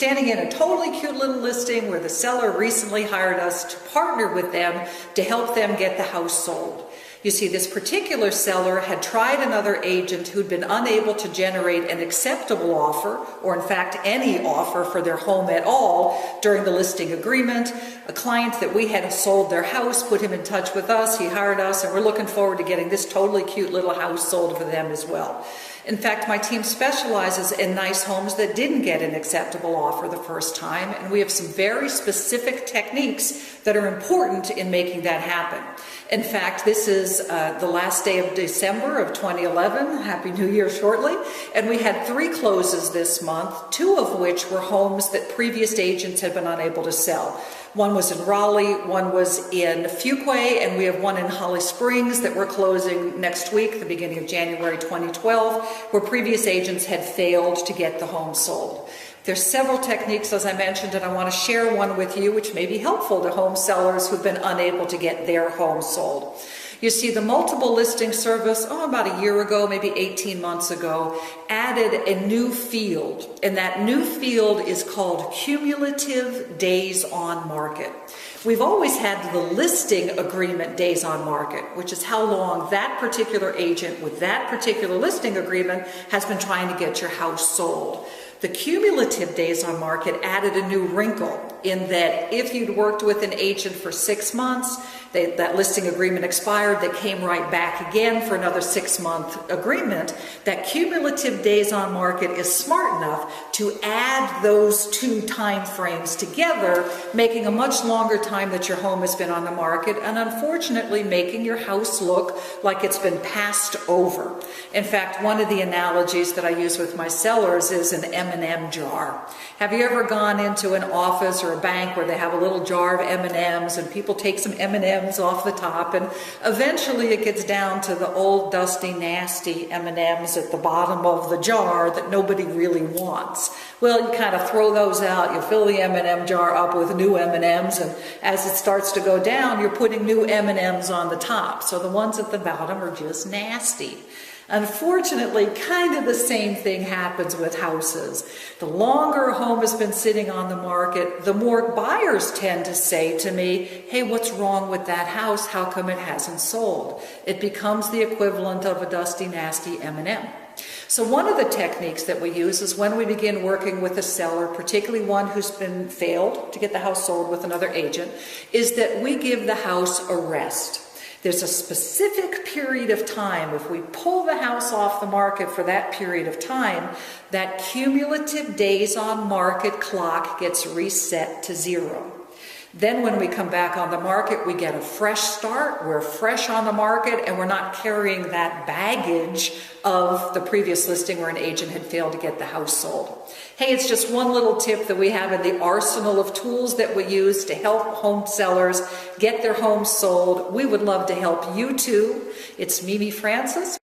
standing in a totally cute little listing where the seller recently hired us to partner with them to help them get the house sold. You see, this particular seller had tried another agent who'd been unable to generate an acceptable offer, or in fact any offer for their home at all during the listing agreement. A client that we had sold their house put him in touch with us, he hired us, and we're looking forward to getting this totally cute little house sold for them as well. In fact, my team specializes in nice homes that didn't get an acceptable offer the first time, and we have some very specific techniques that are important in making that happen. In fact, this is the last day of December of 2011. Happy New Year shortly. And we had 3 closes this month, 2 of which were homes that previous agents had been unable to sell. One was in Raleigh, one was in Fuquay, and we have one in Holly Springs that we're closing next week, the beginning of January 2012, where previous agents had failed to get the home sold. There's several techniques, as I mentioned, and I want to share one with you which may be helpful to home sellers who've been unable to get their home sold. You see, the multiple listing service, about a year ago, maybe 18 months ago, added a new field, and that new field is called cumulative days on market. We've always had the listing agreement days on market, which is how long that particular agent with that particular listing agreement has been trying to get your house sold. The cumulative days on market added a new wrinkle in that if you'd worked with an agent for 6 months, that listing agreement expired, they came right back again for another 6-month agreement, that cumulative days on market is smart enough to add those 2 time frames together, making a much longer time that your home has been on the market, and unfortunately making your house look like it's been passed over. In fact, one of the analogies that I use with my sellers is an M&M jar. Have you ever gone into an office or a bank where they have a little jar of M&Ms and people take some M&Ms off the top, and eventually it gets down to the old dusty nasty M&Ms at the bottom of the jar that nobody really wants? Well, you kind of throw those out, you fill the M&M jar up with new M&Ms, and as it starts to go down, you're putting new M&Ms on the top. So the ones at the bottom are just nasty. Unfortunately, kind of the same thing happens with houses. The longer a home has been sitting on the market, the more buyers tend to say to me, hey, what's wrong with that house? How come it hasn't sold? It becomes the equivalent of a dusty, nasty M&M. So one of the techniques that we use is when we begin working with a seller, particularly one who's been failed to get the house sold with another agent, is that we give the house a rest. There's a specific period of time. If we pull the house off the market for that period of time, that cumulative days on market clock gets reset to 0. Then when we come back on the market, we get a fresh start, we're fresh on the market, and we're not carrying that baggage of the previous listing where an agent had failed to get the house sold. Hey, it's just one little tip that we have in the arsenal of tools that we use to help home sellers get their homes sold. We would love to help you too. It's Mimi Francis.